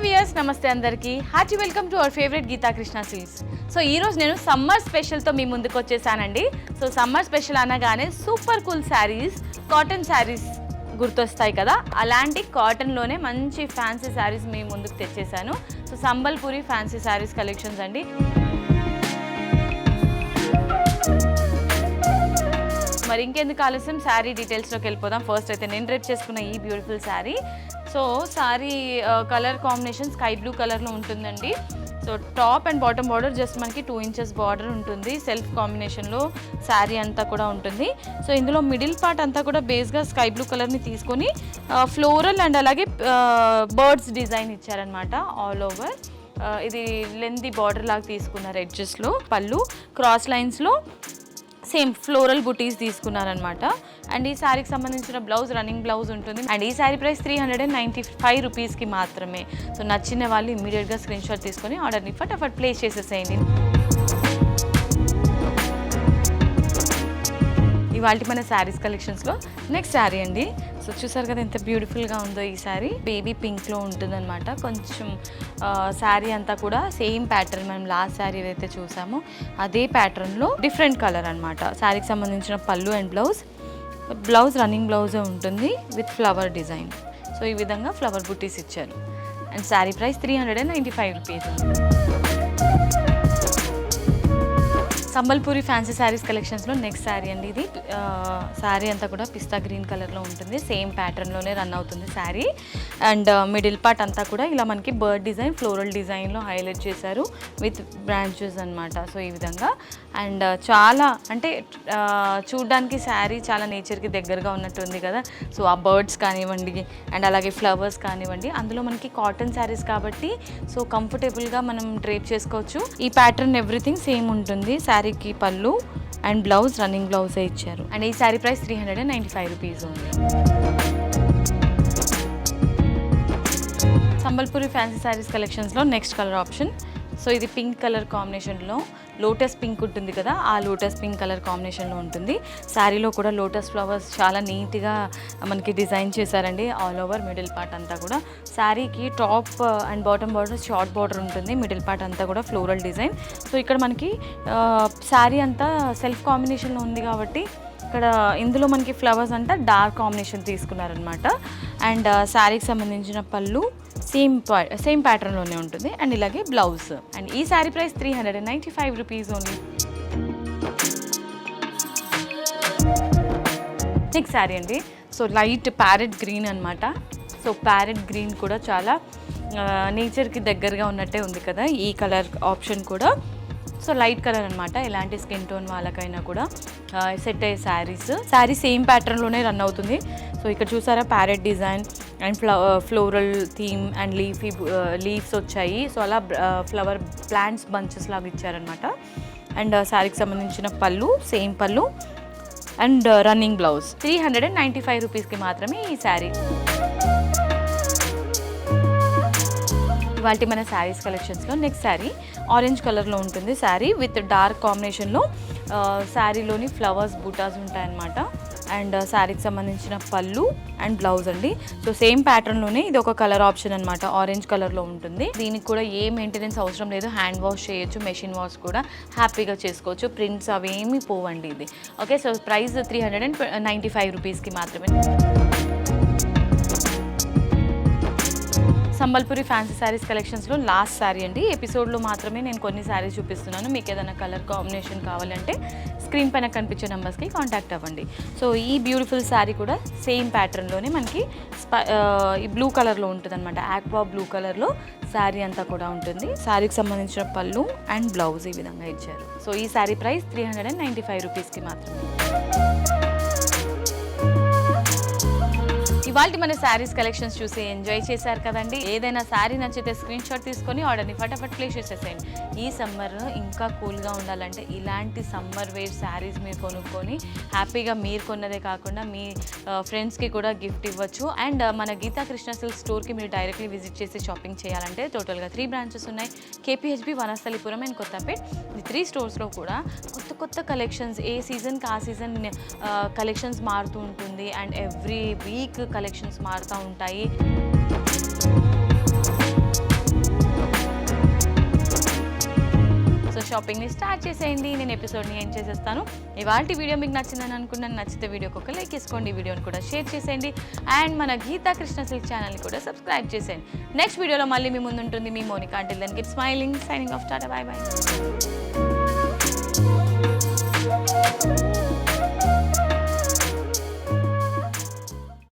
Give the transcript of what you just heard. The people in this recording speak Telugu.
వియర్స్ నమస్తే అందరికీ hearty welcome to our favourite Geetha Krishna silks. So ఈరోజు నేను సమ్మర్ స్పెషల్తో మీ ముందుకు వచ్చేసానండి. సో సమ్మర్ స్పెషల్ అనగానే super cool saris, cotton saris గుర్తొస్తాయి కదా. అలాంటి కాటన్లోనే మంచి ఫ్యాన్సీ శారీస్ మీ ముందుకు తెచ్చేసాను. So Sambalpuri fancy saris collections అండి. మరి ఇంకెందుకు ఆలస్యం శారీ డీటెయిల్స్లోకి వెళ్ళిపోదాం. ఫస్ట్ అయితే నేను రేట్ చేసుకున్న ఈ beautiful sari. So sari colour combination sky blue కలర్లో ఉంటుందండి. So top and bottom border just మనకి 2 ఇంచెస్ బార్డర్ ఉంటుంది. సెల్ఫ్ కాంబినేషన్లో శారీ అంతా కూడా ఉంటుంది. సో ఇందులో మిడిల్ పార్ట్ అంతా కూడా బేస్గా స్కై బ్లూ కలర్ని తీసుకొని ఫ్లోరల్ అండ్ అలాగే బర్డ్స్ డిజైన్ ఇచ్చారనమాట ఆల్ ఓవర్. ఇది లెంతీ బార్డర్ లాగా తీసుకున్నారు. ఎడ్జెస్లో పళ్ళు క్రాస్ లైన్స్లో సేమ్ ఫ్లోరల్ బుటీస్ తీసుకున్నారనమాట. అండ్ ఈ శారీకి సంబంధించిన బ్లౌజ్ రన్నింగ్ బ్లౌజ్ ఉంటుంది. అండ్ ఈ శారీ ప్రైస్ 395 రూపీస్కి మాత్రమే. సో నచ్చిన వాళ్ళు ఇమ్మీడియట్గా స్క్రీన్ షాట్ తీసుకొని ఆర్డర్ని ఫటాఫట్ ప్లేస్ చేసేసేయండి. ఇవాళ మన శారీస్ కలెక్షన్స్లో నెక్స్ట్ శారీ అండి. సో చూసారు కదా ఎంత బ్యూటిఫుల్గా ఉందో ఈ శారీ. బేబీ పింక్లో ఉంటుందన్నమాట. కొంచెం శారీ అంతా కూడా సేమ్ ప్యాటర్న్, మనం లాస్ట్ శారీ ఏదైతే చూసామో అదే ప్యాటర్న్లో డిఫరెంట్ కలర్ అనమాట. శారీకి సంబంధించిన పళ్ళు అండ్ బ్లౌజ్ రన్నింగ్ బ్లౌజే ఉంటుంది విత్ ఫ్లవర్ డిజైన్. సో ఈ విధంగా ఫ్లవర్ బుటీస్ ఇచ్చారు. And sari price 395 rupees. Sambalpuri fancy saris కలెక్షన్స్లో నెక్స్ట్ శారీ అండి. ఇది శారీ అంతా కూడా పిస్తా గ్రీన్ కలర్లో ఉంటుంది. సేమ్ ప్యాటర్న్లోనే రన్ అవుతుంది శారీ. అండ్ మిడిల్ పార్ట్ అంతా కూడా ఇలా మనకి బర్డ్ డిజైన్, ఫ్లోరల్ డిజైన్లో హైలైట్ చేశారు విత్ బ్రాంచెస్ అనమాట. సో ఈ విధంగా. అండ్ చాలా అంటే చూడ్డానికి శారీ చాలా నేచర్కి దగ్గరగా ఉన్నట్టు ఉంది కదా. సో ఆ బర్డ్స్ కానివ్వండి అండ్ అలాగే ఫ్లవర్స్ కానివ్వండి, అందులో మనకి కాటన్ శారీస్ కాబట్టి సో కంఫర్టబుల్గా మనం డ్రేప్ చేసుకోవచ్చు. ఈ ప్యాటర్న్ ఎవ్రీథింగ్ సేమ్ ఉంటుంది. శారీకి పళ్ళు అండ్ బ్లౌజ్ రన్నింగ్ బ్లౌజే ఇచ్చారు. అండ్ ఈ శారీ ప్రైస్ 395 రూపీస్ ఉంది. సంబల్పూరి ఫ్యాన్సీ శారీస్ కలెక్షన్స్లో నెక్స్ట్ కలర్ ఆప్షన్. సో ఇది పింక్ కలర్ కాంబినేషన్లో లోటస్ పింక్ ఉంటుంది కదా, ఆ లోటస్ పింక్ కలర్ కాంబినేషన్లో ఉంటుంది. శారీలో కూడా లోటస్ ఫ్లవర్స్ చాలా నీట్గా మనకి డిజైన్ చేశారండి ఆల్ ఓవర్ మిడిల్ పార్ట్ అంతా కూడా. శారీకి top and bottom border short border ఉంటుంది. మిడిల్ పార్ట్ అంతా కూడా ఫ్లోరల్ డిజైన్. సో ఇక్కడ మనకి శారీ అంతా సెల్ఫ్ కాంబినేషన్లో ఉంది కాబట్టి ఇక్కడ ఇందులో మనకి ఫ్లవర్స్ అంతా డార్క్ కాంబినేషన్ తీసుకున్నారనమాట. అండ్ శారీకి సంబంధించిన పళ్ళు సేమ్ ప్యాటర్న్లోనే ఉంటుంది. అండ్ ఇలాగే బ్లౌజ్. అండ్ ఈ sari price 395 rupees only. Next sari అండి. సో లైట్ ప్యారెట్ గ్రీన్ అనమాట. సో ప్యారెట్ గ్రీన్ కూడా చాలా నేచర్కి దగ్గరగా ఉన్నట్టే ఉంది కదా ఈ కలర్ ఆప్షన్ కూడా. సో లైట్ కలర్ అనమాట. ఎలాంటి స్కిన్ టోన్ వాళ్ళకైనా కూడా సెట్ అయ్యే శారీ సేమ్ ప్యాటర్న్లోనే రన్ అవుతుంది. సో ఇక్కడ చూసారా parrot design and floral theme and leaves వచ్చాయి. సో అలా ఫ్లవర్ ప్లాంట్స్ బంచెస్ లాగా ఇచ్చారనమాట. అండ్ శారీకి సంబంధించిన పళ్ళు సేమ్ పళ్ళు అండ్ రన్నింగ్ బ్లౌజ్. 395 రూపీస్కి మాత్రమే ఈ శారీ. ఇవాళ మన శారీస్ కలెక్షన్స్లో నెక్స్ట్ శారీ ఆరెంజ్ కలర్లో ఉంటుంది. శారీ విత్ డార్క్ కాంబినేషన్లో శారీలోని ఫ్లవర్స్ బూటాస్ ఉంటాయన్నమాట. అండ్ శారీకి సంబంధించిన పళ్ళు అండ్ బ్లౌజ్ అండి. సో సేమ్ ప్యాటర్న్లోనే ఇది ఒక కలర్ ఆప్షన్ అనమాట. ఆరెంజ్ కలర్లో ఉంటుంది. దీనికి కూడా ఏ మెయింటెనెన్స్ అవసరం లేదు. హ్యాండ్ వాష్ చేయొచ్చు, మెషిన్ వాష్ కూడా హ్యాపీగా చేసుకోవచ్చు. ప్రింట్స్ అవేమీ పోవండి ఇది. ఓకే. సో ప్రైస్ 395 రూపీస్కి మాత్రమే. సంబల్పూరి ఫ్యాన్సీ శారీస్ కలెక్షన్స్లో లాస్ట్ శారీ అండి. ఎపిసోడ్లో మాత్రమే నేను కొన్ని శారీస్ చూపిస్తున్నాను. మీకు ఏదైనా కలర్ కాంబినేషన్ కావాలంటే స్క్రీన్ పైన కనిపించే నెంబర్స్కి కాంటాక్ట్ అవ్వండి. సో ఈ బ్యూటిఫుల్ శారీ కూడా సేమ్ ప్యాటర్న్లోనే మనకి ఈ బ్లూ కలర్లో ఉంటుంది అనమాట. ఆక్వా బ్లూ కలర్లో శారీ అంతా కూడా ఉంటుంది. శారీకి సంబంధించిన పళ్ళు అండ్ బ్లౌజ్ ఈ విధంగా ఇచ్చారు. సో ఈ శారీ ప్రైస్ 395 రూపీస్కి మాత్రమే. ఇవాళ మన శారీస్ కలెక్షన్స్ చూసి ఎంజాయ్ చేశారు కదండి. ఏదైనా శారీ నచ్చితే స్క్రీన్ షాట్ తీసుకొని ఆర్డర్ని ఫటాఫట్ ప్లేస్ చేసేసేయండి. ఈ సమ్మర్ ఇంకా కూల్గా ఉండాలంటే ఇలాంటి సమ్మర్ వేర్ శారీస్ మీరు కొనుక్కొని హ్యాపీగా మీరు కొన్నదే కాకుండా మీ ఫ్రెండ్స్కి కూడా గిఫ్ట్ ఇవ్వచ్చు. అండ్ మన గీతా కృష్ణ సిల్క్ స్టోర్కి మీరు డైరెక్ట్లీ విజిట్ చేసి షాపింగ్ చేయాలంటే టోటల్గా 3 బ్రాంచెస్ ఉన్నాయి. KPHB, Vanasthalipuram and Kothapet. ఈ 3 స్టోర్స్లో కూడా కొత్త కలెక్షన్స్, ఏ సీజన్కి ఆ సీజన్ కలెక్షన్స్ మారుతూ ఉంటుంది. అండ్ ఎవ్రీ వీక్ కలెక్షన్స్ మారుతూ ఉంటాయి. షాపింగ్ని స్టార్ట్ చేసేయండి. నేను ఎపిసోడ్ని ఏం చేసేస్తాను. ఇవాళ వీడియో మీకు నచ్చిందని అనుకున్నాను. నచ్చితే వీడియోకి ఒక లైక్ వేసుకోండి, వీడియోని కూడా షేర్ చేసేయండి అండ్ మన గీతా కృష్ణ సిల్క్ ఛానల్ని కూడా సబ్స్క్రైబ్ చేసేయండి. నెక్స్ట్ వీడియోలో మళ్ళీ మీ ముందు ఉంటుంది మీ Monica. Until then keep smiling, signing off, tata, bye by.